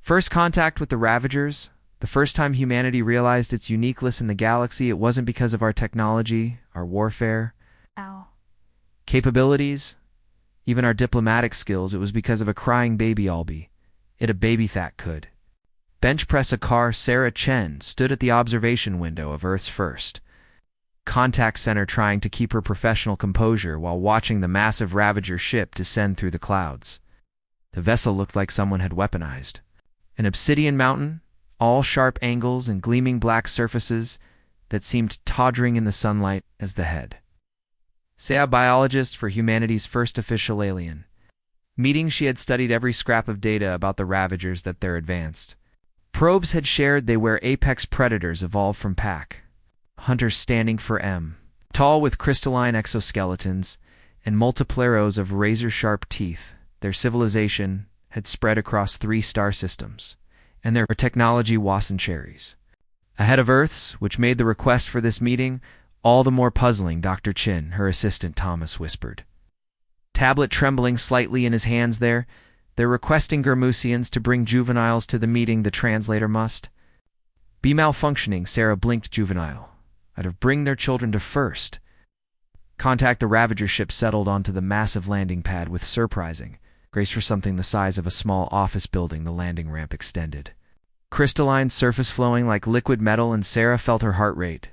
First contact with the Ravagers. The first time humanity realized its uniqueness in the galaxy, it wasn't because of our technology, our warfare, capabilities, even our diplomatic skills. It was because of a crying baby Albie. It a baby that could bench press a car. Sarah Chen stood at the observation window of Earth's first contact center, trying to keep her professional composure while watching the massive Ravager ship descend through the clouds. The vessel looked like someone had weaponized an obsidian mountain, all sharp angles and gleaming black surfaces that seemed tawdring in the sunlight as the head. Say, a biologist for humanity's first official alien meeting, she had studied every scrap of data about the Ravagers that their advanced probes had shared. They were apex predators evolved from pack hunters, standing for tall with crystalline exoskeletons and multiple rows of razor-sharp teeth. Their civilization had spread across 3 star systems, and their technology wasn't cherries ahead of Earth's, which made the request for this meeting all the more puzzling. Dr. Chin, her assistant Thomas, whispered, tablet trembling slightly in his hands. They're requesting Germusians to bring juveniles to the meeting. The translator must be malfunctioning. Sarah blinked. Juvenile. I'd have bring their children to first contact. The Ravager ship settled onto the massive landing pad with surprising grace. For something the size of a small office building, the landing ramp extended, crystalline surface flowing like liquid metal, and Sarah felt her heart rate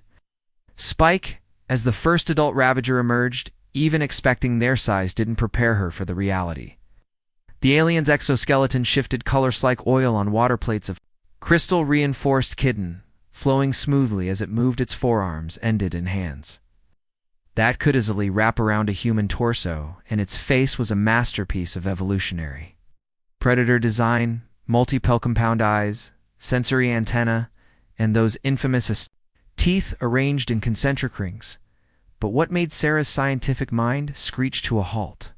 spike as the first adult Ravager emerged. Even expecting their size didn't prepare her for the reality. The alien's exoskeleton shifted colors like oil on water, plates of crystal-reinforced kitten flowing smoothly as it moved. Its forearms ended in hands that could easily wrap around a human torso, and its face was a masterpiece of evolutionary predator design. Multi-pel compound eyes, sensory antenna, and those infamous teeth arranged in concentric rings. But what made Sarah's scientific mind screech to a halt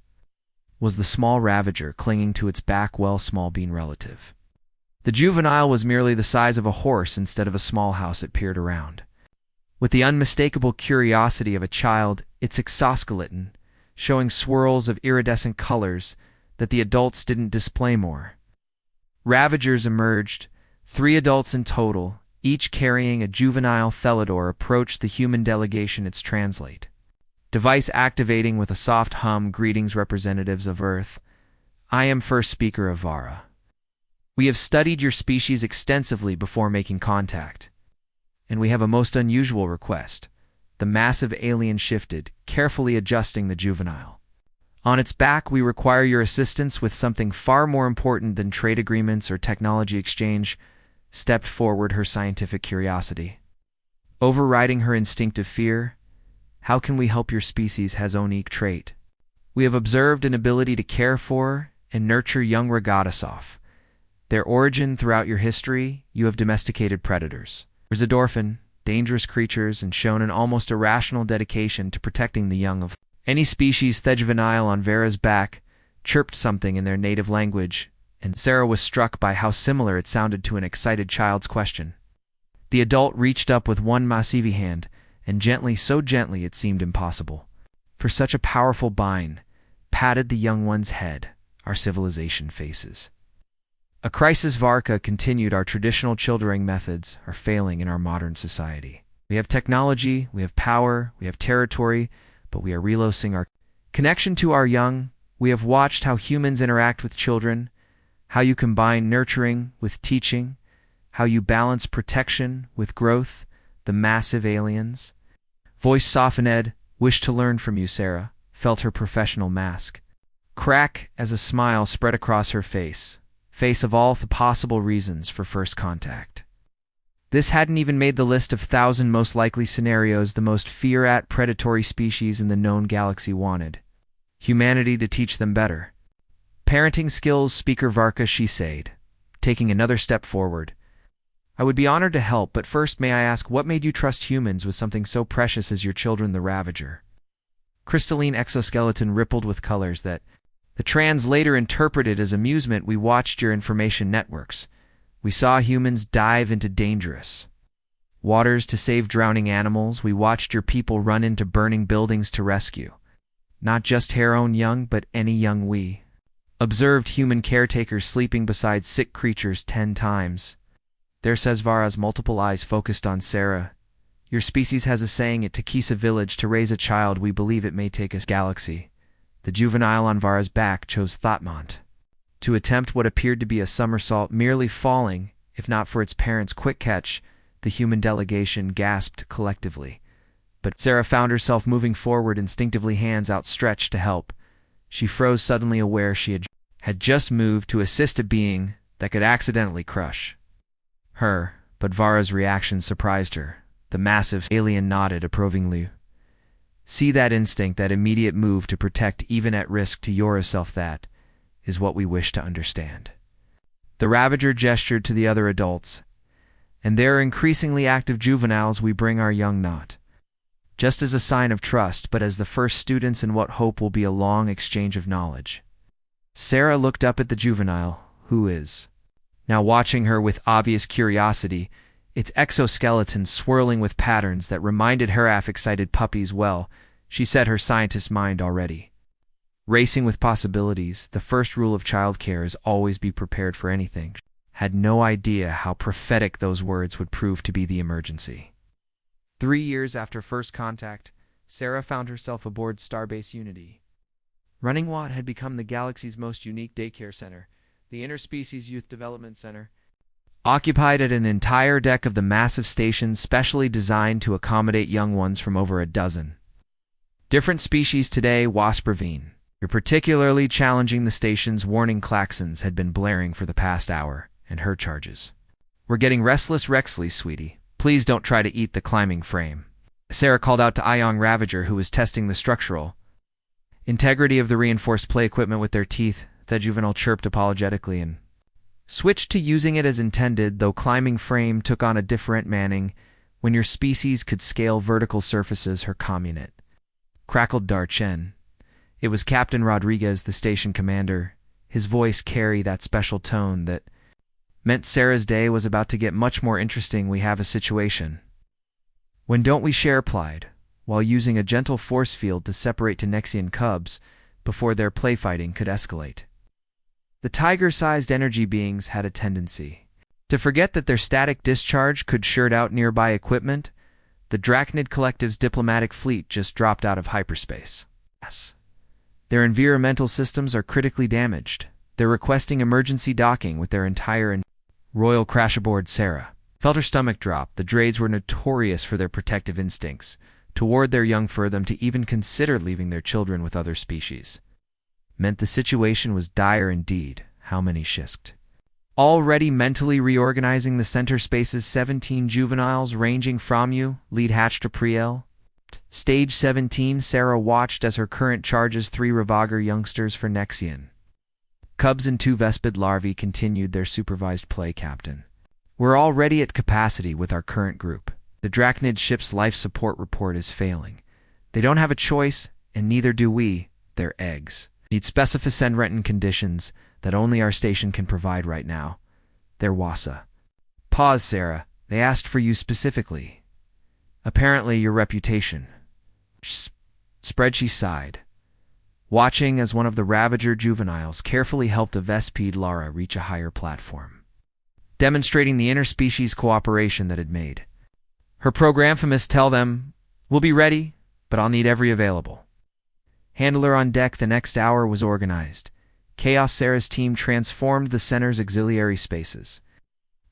was the small Ravager clinging to its back. Well, small being relative. The juvenile was merely the size of a horse instead of a small house. It peered around with the unmistakable curiosity of a child, its exoskeleton showing swirls of iridescent colors that the adults didn't display. More Ravagers emerged, 3 adults in total, each carrying a juvenile Thelador, approached the human delegation. Its translate device activating with a soft hum. Greetings, representatives of Earth. I am first speaker of Vara. We have studied your species extensively before making contact, and we have a most unusual request. The massive alien shifted, carefully adjusting the juvenile on its back. We require your assistance with something far more important than trade agreements or technology exchange. Stepped forward, her scientific curiosity overriding her instinctive fear. How can we help? Your species has own unique trait. We have observed an ability to care for and nurture young Ragatasov. Their origin throughout your history, you have domesticated predators, Rizadorphin, dangerous creatures, and shown an almost irrational dedication to protecting the young of any species. The juvenile on Vera's back chirped something in their native language, and Sarah was struck by how similar it sounded to an excited child's question. The adult reached up with one massive hand, and gently, so gently it seemed impossible for such a powerful bind, patted the young one's head. Our civilization faces a crisis. Varka continued. Our traditional childering methods are failing in our modern society. We have technology, we have power, we have territory, but we are relosing our connection to our young. We have watched how humans interact with children, how you combine nurturing with teaching, how you balance protection with growth. The massive aliens voice softened. Wish to learn from you. Sarah felt her professional mask crack as a smile spread across her face of all the possible reasons for first contact. This hadn't even made the list of 1,000 most likely scenarios the most fear-at predatory species in the known galaxy wanted humanity to teach them better parenting skills. Speaker Varka, she said, taking another step forward. I would be honored to help, but first may I ask, what made you trust humans with something so precious as your children, the Ravager? Crystalline exoskeleton rippled with colors that the translator interpreted as amusement. We watched your information networks. We saw humans dive into dangerous waters to save drowning animals. We watched your people run into burning buildings to rescue not just our own young, but any young we Observed human caretakers sleeping beside sick creatures 10 times. There, says Vara's multiple eyes focused on Sarah. Your species has a saying at Takisa village, to raise a child we believe it may take us galaxy. The juvenile on Vara's back chose Thotmont to attempt what appeared to be a somersault, merely falling, if not for its parents' quick catch. The human delegation gasped collectively. But Sarah found herself moving forward, instinctively hands outstretched to help. She froze, suddenly aware she had just moved to assist a being that could accidentally crush her, but Vara's reaction surprised her. The massive alien nodded approvingly. See that instinct, that immediate move to protect even at risk to yourself, that is what we wish to understand. The Ravager gestured to the other adults. And there are increasingly active juveniles we bring our young, not just as a sign of trust, but as the first students in what hope will be a long exchange of knowledge. Sarah looked up at the juvenile, who is now watching her with obvious curiosity, its exoskeleton swirling with patterns that reminded her of excited puppies. Well, she said, her scientist mind already racing with possibilities. The first rule of childcare is always be prepared for anything. Had no idea how prophetic those words would prove to be. The emergency. 3 years after first contact, Sarah found herself aboard Starbase Unity. Running what had become the galaxy's most unique daycare center, the Interspecies Youth Development Center, occupied at an entire deck of the massive station specially designed to accommodate young ones from over a dozen different species. Today, Wasp Ravine, you're particularly challenging. The station's warning klaxons had been blaring for the past hour, and her charges were getting restless. Rexley, sweetie, please don't try to eat the climbing frame, Sarah called out to Ion Ravager, who was testing the structural integrity of the reinforced play equipment with their teeth. The juvenile chirped apologetically and switched to using it as intended, though climbing frame took on a different meaning when your species could scale vertical surfaces. Her communit crackled Darchen. It was Captain Rodriguez, the station commander. His voice carried that special tone that meant Sarah's day was about to get much more interesting. We have a situation. When don't we share, plied, while using a gentle force field to separate Tenexian cubs before their playfighting could escalate. The tiger-sized energy beings had a tendency to forget that their static discharge could shirt out nearby equipment. The Drachnid Collective's diplomatic fleet just dropped out of hyperspace. Yes. Their environmental systems are critically damaged. They're requesting emergency docking with their entire royal crash aboard. Sarah felt her stomach drop. The Drades were notorious for their protective instincts toward their young. For them to even consider leaving their children with other species meant the situation was dire indeed. How many shisked? Already mentally reorganizing the center space's 17 juveniles ranging from you, lead hatch to Priel. Stage 17, Sarah watched as her current charges 3 Ravager youngsters for Nexian cubs and 2 Vespid larvae continued their supervised play. Captain, we're already at capacity with our current group. The Drachnid ship's life support report is failing. They don't have a choice, and neither do we. Their eggs need specificen renton conditions that only our station can provide right now. They're Wassa. Pause, Sarah. They asked for you specifically. Apparently your reputation spread. She sighed, watching as one of the Ravager juveniles carefully helped a Vespid Lara reach a higher platform, demonstrating the interspecies cooperation that had made her program famous. Tell them, we'll be ready, but I'll need every available handler on deck. The next hour was organized. Chaos Sarah's team transformed the center's auxiliary spaces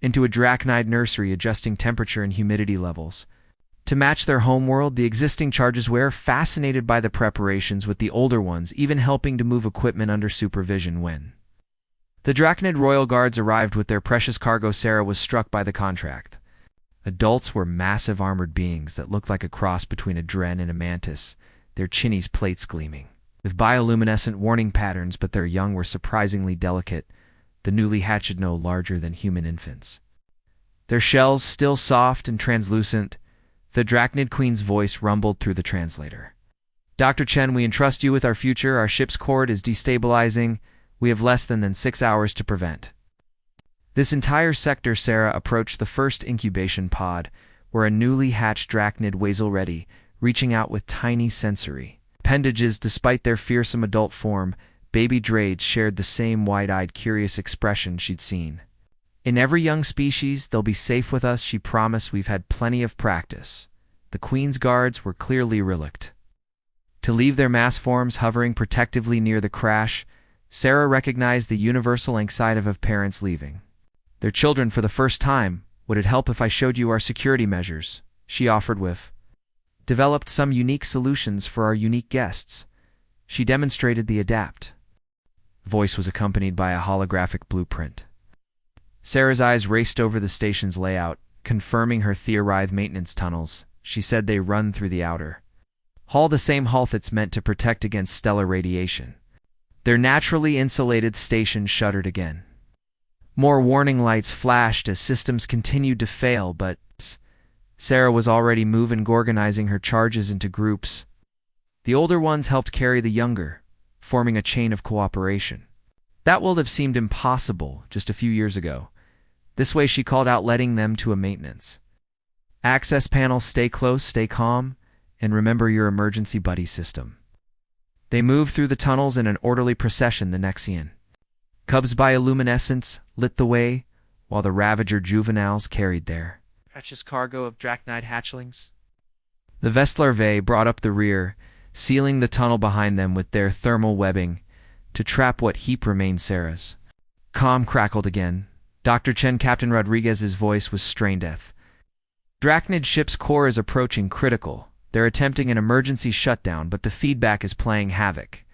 into a Drachnid nursery, adjusting temperature and humidity levels to match their homeworld. The existing charges were fascinated by the preparations, with the older ones even helping to move equipment under supervision. When the Drachnid Royal Guards arrived with their precious cargo, Sarah was struck by the contract. Adults were massive armored beings that looked like a cross between a Dren and a Mantis, their chinnies plates gleaming with bioluminescent warning patterns, but their young were surprisingly delicate, the newly hatched no larger than human infants. Their shells still soft and translucent. The Drachnid Queen's voice rumbled through the translator. Dr. Chen, we entrust you with our future. Our ship's cord is destabilizing. We have less than 6 hours to prevent this entire sector. Sarah approached the first incubation pod, where a newly hatched Drachnid was already reaching out with tiny sensory appendages. Despite their fearsome adult form, Baby Drade shared the same wide-eyed, curious expression she'd seen. In every young species, they'll be safe with us, she promised. We've had plenty of practice. The Queen's guards were clearly relict. To leave their mass forms hovering protectively near the crash, Sarah recognized the universal anxiety of parents leaving their children for the first time. Would it help if I showed you our security measures? She offered with. Developed some unique solutions for our unique guests. She demonstrated the adapt. Voice was accompanied by a holographic blueprint. Sarah's eyes raced over the station's layout, confirming her theorized maintenance tunnels. She said they run through the outer hall, the same hull that's meant to protect against stellar radiation. Their naturally insulated station shuddered again. More warning lights flashed as systems continued to fail, but Sarah was already organizing her charges into groups. The older ones helped carry the younger, forming a chain of cooperation. That would have seemed impossible just a few years ago. This way she called out, letting them to a maintenance access panel. Stay close, stay calm, and remember your emergency buddy system. They moved through the tunnels in an orderly procession. The Nexian Cubs bioluminescence lit the way, while the Ravager juveniles carried their precious cargo of Drachnide hatchlings. The Vestlarvae brought up the rear, sealing the tunnel behind them with their thermal webbing to trap what heap remained. Sarah's comm crackled again. Dr. Chen, Captain Rodriguez's voice was strained. Drachnid ship's core is approaching critical. They're attempting an emergency shutdown, but the feedback is playing havoc.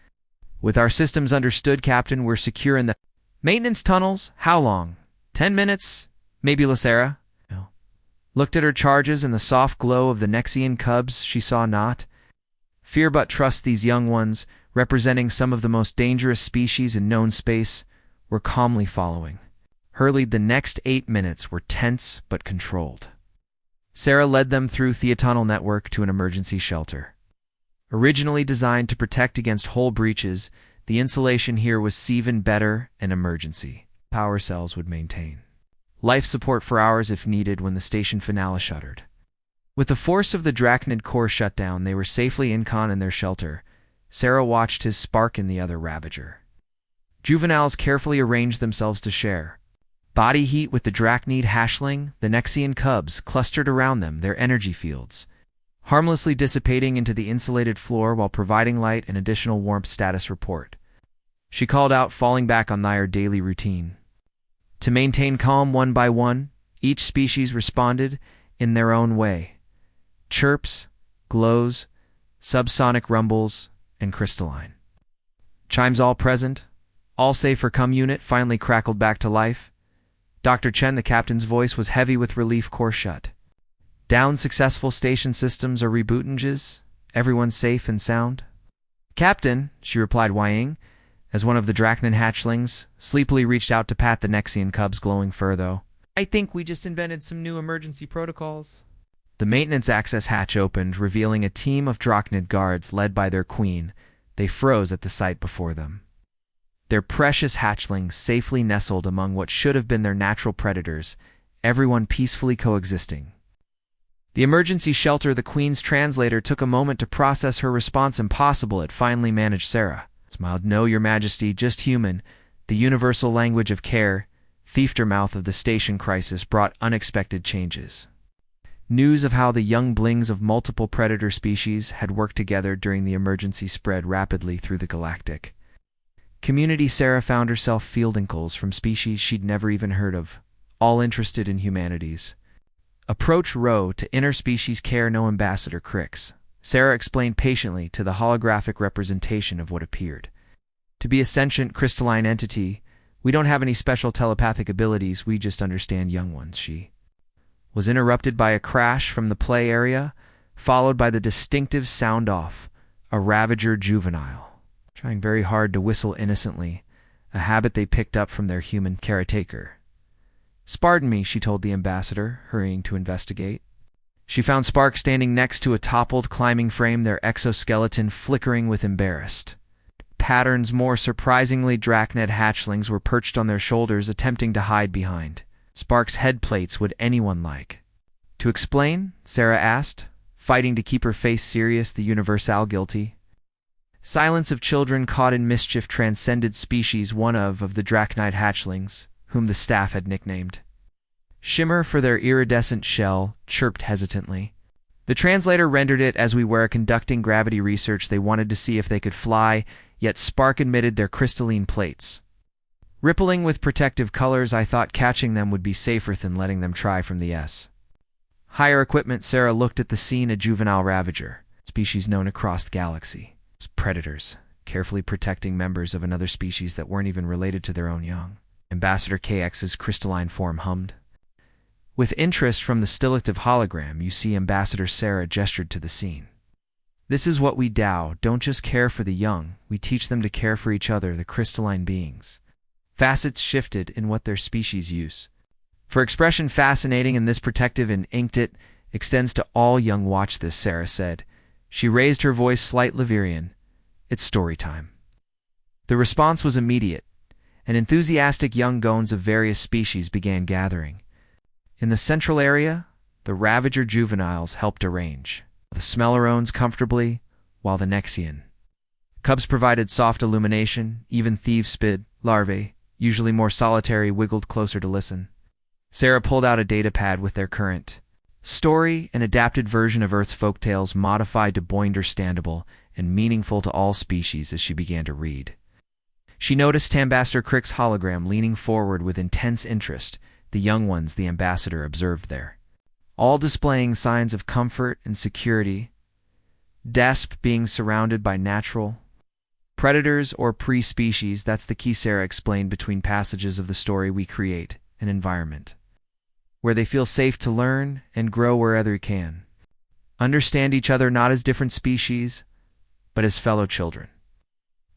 With our systems understood, Captain, we're secure in the maintenance tunnels. How long? 10 minutes? Maybe. Sarah looked at her charges and the soft glow of the Nexian cubs. She saw not fear but trust. These young ones, representing some of the most dangerous species in known space, were calmly following her lead. The next 8 minutes were tense but controlled. Sarah led them through the tunnel network to an emergency shelter. Originally designed to protect against hull breaches, the insulation here was even better, and emergency power cells would maintain life support for hours if needed when the station finale shuttered. With the force of the Drachnid core shut down, they were safely in their shelter. Sarah watched his Spark and the other Ravager juveniles carefully arrange themselves to share body heat with the Drachnid hatchling. The Nexian cubs clustered around them, their energy fields harmlessly dissipating into the insulated floor while providing light and additional warmth. Status report, she called out, falling back on their daily routine. To maintain calm, one by one, each species responded in their own way. Chirps, glows, subsonic rumbles, and crystalline chimes, all present, all safe for come unit, finally crackled back to life. Dr. Chen, the captain's voice was heavy with relief. Core shut down, successful station systems are rebootinges, everyone's safe and sound. Captain, she replied, whining, as one of the Drachnid hatchlings sleepily reached out to pat the Nexian cub's glowing fur. Though I think we just invented some new emergency protocols. The maintenance access hatch opened, revealing a team of Drachnid guards led by their queen. They froze at the sight before them. Their precious hatchlings safely nestled among what should have been their natural predators, everyone peacefully coexisting. The emergency shelter. The Queen's translator took a moment to process her response. Impossible, it finally managed. Sarah smiled. No, Your Majesty, just human. The universal language of care. The aftermath of the station crisis brought unexpected changes. News of how the young blings of multiple predator species had worked together during the emergency spread rapidly through the galactic community. Sarah found herself fielding calls from species she'd never even heard of, all interested in humanities. Approach row to interspecies care. No Ambassador Crix, Sarah explained patiently to the holographic representation of what appeared to be a sentient crystalline entity. We don't have any special telepathic abilities, we just understand young ones. She was interrupted by a crash from the play area, followed by the distinctive sound off, a Ravager juvenile trying very hard to whistle innocently, a habit they picked up from their human caretaker. Pardon me, she told the ambassador, hurrying to investigate. She found Spark standing next to a toppled climbing frame, their exoskeleton flickering with embarrassed patterns. More surprisingly, Drachnid hatchlings were perched on their shoulders, attempting to hide behind Spark's head plates. Would anyone like to explain? Sarah asked, fighting to keep her face serious. The universal guilty. Silence of children caught in mischief transcended species one of the Drachnide hatchlings, whom the staff had nicknamed. Shimmer for their iridescent shell chirped hesitantly. The translator rendered it as we were conducting gravity research. They wanted to see if they could fly, yet Spark admitted their crystalline plates. Rippling with protective colors, I thought catching them would be safer than letting them try from the S. Higher equipment. Sarah looked at the scene. A juvenile ravager, species known across the galaxy as predators, carefully protecting members of another species that weren't even related to their own young. Ambassador KX's crystalline form hummed. With interest from the stillective hologram, you see Ambassador Sarah gestured to the scene. This is what we don't just care for the young, we teach them to care for each other, the crystalline beings. Facets shifted in what their species use. For expression fascinating, and this protective and inked it extends to all young. Watch this, Sarah said. She raised her voice slight Laverian. It's story time. The response was immediate, and enthusiastic young goans of various species began gathering. In the central area, the Ravager juveniles helped arrange the Smellerones comfortably, while the Nexian cubs provided soft illumination. Even thieves' spid larvae, usually more solitary, wiggled closer to listen. Sarah pulled out a datapad with their current story, an adapted version of Earth's folktales modified to be understandable and meaningful to all species. As she began to read, she noticed Ambassador Crick's hologram leaning forward with intense interest. The young ones the ambassador observed there, all displaying signs of comfort and security, desp being surrounded by natural predators or pre-species. That's the key, Sarah explained between passages of the story. We create an environment where they feel safe to learn and grow wherever they can. Understand each other not as different species, but as fellow children.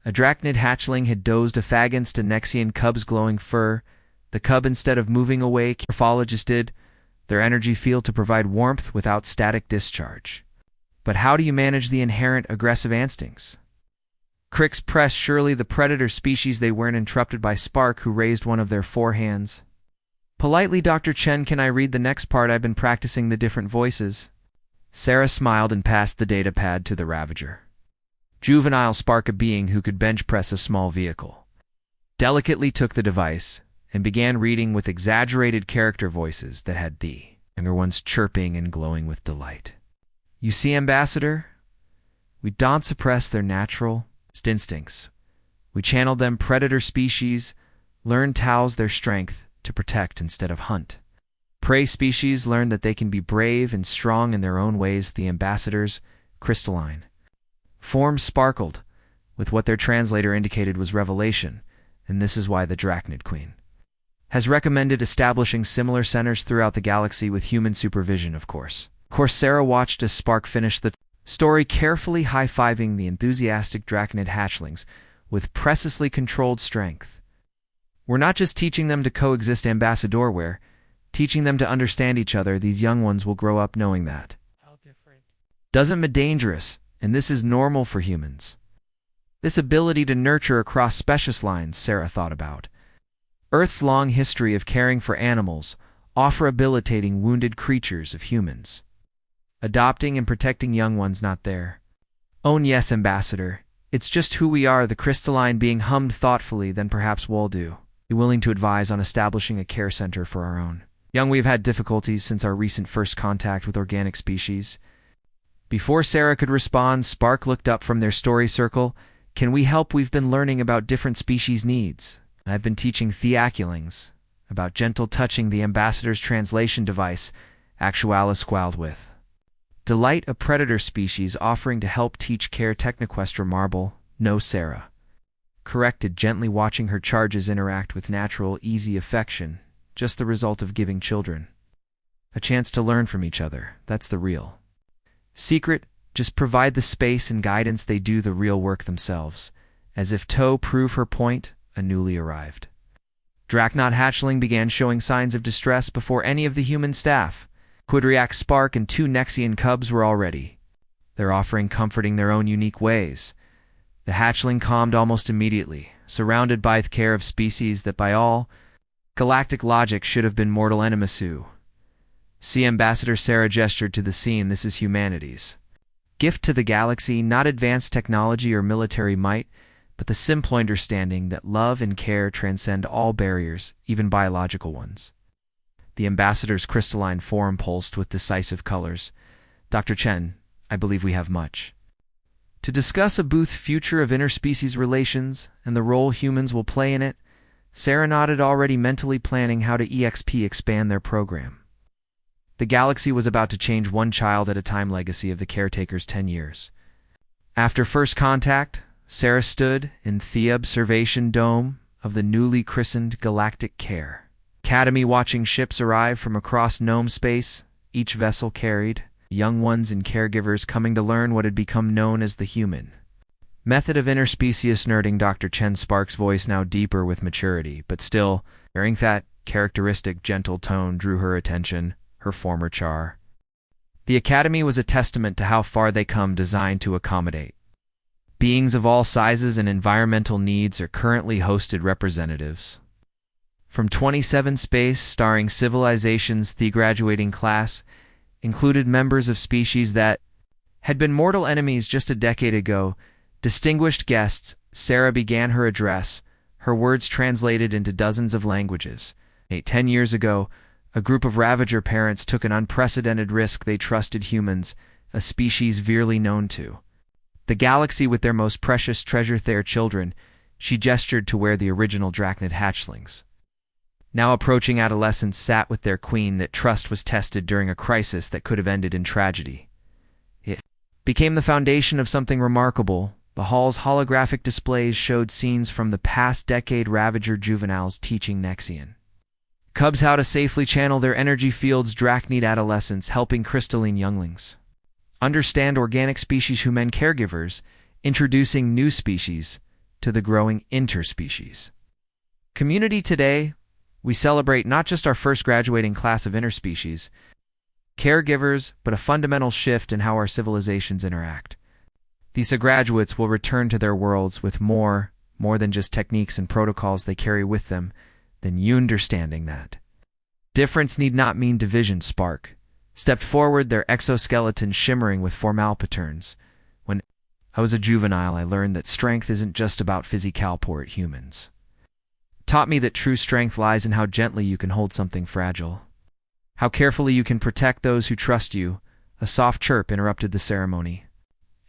A Drachnid hatchling had dozed against a Nexian cub's glowing fur. The cub, instead of moving away, morphologists did their energy field to provide warmth without static discharge. But how do you manage the inherent aggressive instincts? Crick's pressed. Surely the predator species. They weren't. Interrupted by Spark, who raised one of their four hands. Politely, Dr. Chen, can I read the next part? I've been practicing the different voices. Sarah smiled and passed the datapad to the Ravager. Juvenile Spark, a being who could bench press a small vehicle, delicately took the device and began reading with exaggerated character voices that had the younger ones chirping and glowing with delight. You see, Ambassador, we don't suppress their natural instincts. We channeled them. Predator species learn to house their strength to protect instead of hunt. Prey species learn that they can be brave and strong in their own ways. The ambassador's crystalline form sparkled with what their translator indicated was revelation, and this is why the Drachnid Queen has recommended establishing similar centers throughout the galaxy with human supervision, of course. Sarah watched as Spark finished the story, carefully high-fiving the enthusiastic Drachnid hatchlings with precisely controlled strength. We're not just teaching them to coexist, Ambassador, we're teaching them to understand each other. These young ones will grow up knowing that. How different. Doesn't it dangerous, and this is normal for humans. This ability to nurture across species lines, Sarah thought about Earth's long history of caring for animals, offer habilitating wounded creatures of humans. Adopting and protecting young ones not there. Oh yes, Ambassador, it's just who we are. The crystalline being hummed thoughtfully. Then perhaps we'll be willing to advise on establishing a care center for our own young. We've had difficulties since our recent first contact with organic species. Before Sarah could respond, Spark looked up from their story circle. Can we help? We've been learning about different species' needs, and I've been teaching Theaculings about gentle touching. The ambassador's translation device, Actualis, squalled with delight. A predator species offering to help teach care. Technoquestra marble. No, Sarah corrected gently, watching her charges interact with natural, easy affection, just the result of giving children a chance to learn from each other. That's the real secret. Just provide the space and guidance. They do the real work themselves. As if to prove her point, a newly arrived Drachnid hatchling began showing signs of distress before any of the human staff. Quidriac, Spark, and two Nexian cubs were already. They're offering comforting their own unique ways. The hatchling calmed almost immediately, surrounded by the care of species that by all galactic logic should have been mortal enemisu. See, Ambassador Sarah gestured to the scene. This is humanity's Gift to the galaxy, not advanced technology or military might, but the simple understanding that love and care transcend all barriers, even biological ones. The ambassador's crystalline form pulsed with decisive colors. Dr. Chen, I believe we have much to discuss a booth future of interspecies relations and the role humans will play in it. Sarah nodded, already mentally planning how to expand their program. The galaxy was about to change one child at a time, legacy of the caretaker's 10 years. After first contact, Sarah stood in the observation dome of the newly christened Galactic Care Academy, watching ships arrive from across gnome space. Each vessel carried young ones and caregivers coming to learn what had become known as the human method of interspecies nerding. Dr. Chen Spark's voice, now deeper with maturity, but still bearing that characteristic gentle tone, drew her attention. Her former char. The academy was a testament to how far they come, designed to accommodate beings of all sizes and environmental needs. Are currently hosted representatives from 27 space starring civilizations. The graduating class included members of species that had been mortal enemies just a decade ago. Distinguished guests, Sarah began her address, her words translated into dozens of languages. 10 years ago, a group of Ravager parents took an unprecedented risk. They trusted humans, a species veerely known to the galaxy with their most precious treasure, their children. She gestured to where the original Drachnid hatchlings, now approaching adolescence, sat with their queen. That trust was tested during a crisis that could have ended in tragedy. It became the foundation of something remarkable. The hall's holographic displays showed scenes from the past decade, Ravager juveniles teaching Nexian cubs how to safely channel their energy fields, Drachnid adolescents helping crystalline younglings understand organic species, human caregivers introducing new species to the growing interspecies community. Today, we celebrate not just our first graduating class of interspecies caregivers, but a fundamental shift in how our civilizations interact. These graduates will return to their worlds with more than just techniques and protocols they carry with them. Then you understanding that difference need not mean division. Spark stepped forward, their exoskeleton shimmering with formal patterns. When I was a juvenile, I learned that strength isn't just about physicalport. Humans taught me that true strength lies in how gently you can hold something fragile, how carefully you can protect those who trust you. A soft chirp interrupted the ceremony.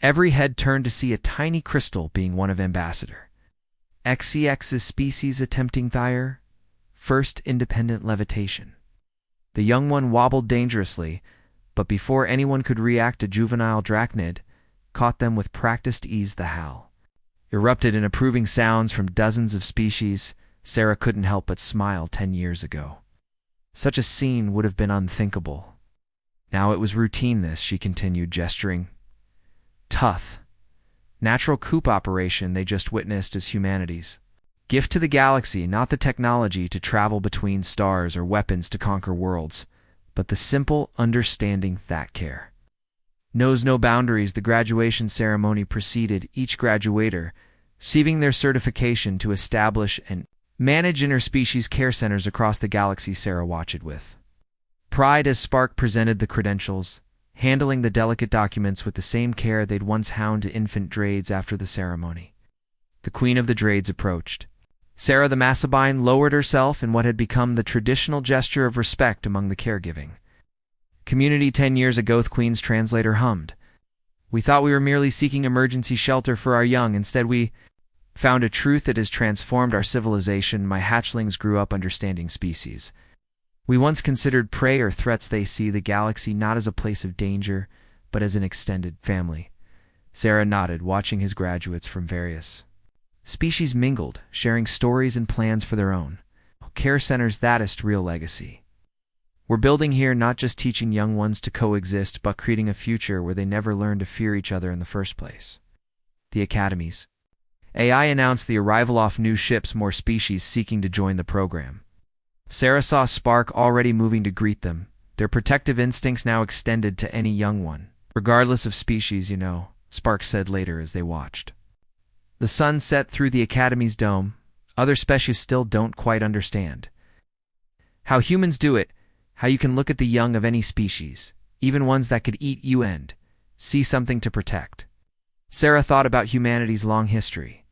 Every head turned to see a tiny crystal, being one of Ambassador XCX's species attempting their first independent levitation. The young one wobbled dangerously, but before anyone could react, a juvenile Drachnid caught them with practiced ease. The howl erupted in approving sounds from dozens of species. Sarah couldn't help but smile. 10 years ago, such a scene would have been unthinkable. Now it was routine. This, she continued, gesturing. Tough, natural coup operation they just witnessed as humanity's gift to the galaxy, not the technology to travel between stars or weapons to conquer worlds, but the simple understanding that care knows no boundaries. The graduation ceremony proceeded, each graduator receiving their certification to establish and manage interspecies care centers across the galaxy. Sarah watched with pride as Spark presented the credentials, handling the delicate documents with the same care they'd once hound to infant Drades. After the ceremony, the queen of the Drades approached. Sarah the Massabine lowered herself in what had become the traditional gesture of respect among the caregiving community. 10 years ago, the queen's translator hummed. We thought we were merely seeking emergency shelter for our young. Instead, we found a truth that has transformed our civilization. My hatchlings grew up understanding species we once considered prey or threats. They see the galaxy not as a place of danger, but as an extended family. Sarah nodded, watching his graduates from various species mingled, sharing stories and plans for their own care centers. That is real legacy we're building here, not just teaching young ones to coexist, but creating a future where they never learn to fear each other in the first place. The Academy's AI announced the arrival of new ships, more species seeking to join the program. Sarah saw Spark already moving to greet them, their protective instincts now extended to any young one. Regardless of species, Spark said later as they watched the sun set through the Academy's dome. Other species still don't quite understand how humans do it, how you can look at the young of any species, even ones that could eat you, and see something to protect. Sarah thought about humanity's long history,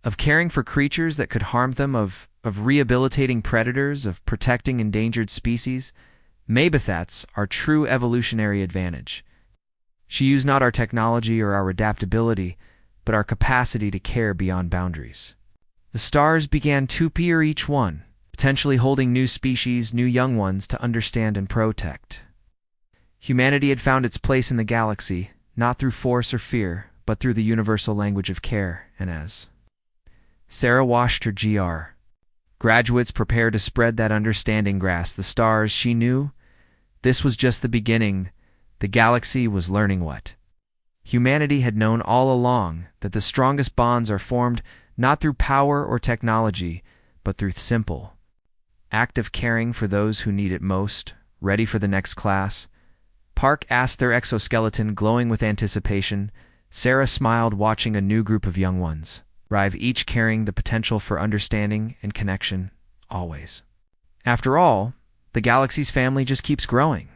of caring for creatures that could harm them, of rehabilitating predators, of protecting endangered species. Maybe that's our true evolutionary advantage. She used not our technology or our adaptability, but our capacity to care beyond boundaries. The stars began to appear, each one, potentially holding new species, new young ones to understand and protect. Humanity had found its place in the galaxy, not through force or fear, but through the universal language of care. And as Sarah washed her graduates prepared to spread that understanding grasp the stars, she knew this was just the beginning. The galaxy was learning what humanity had known all along, that the strongest bonds are formed not through power or technology, but through simple act of caring for those who need it most. Ready for the next class? Park asked, their exoskeleton glowing with anticipation. Sarah smiled, watching a new group of young ones arrive, each carrying the potential for understanding and connection, always. After all, the galaxy's family just keeps growing.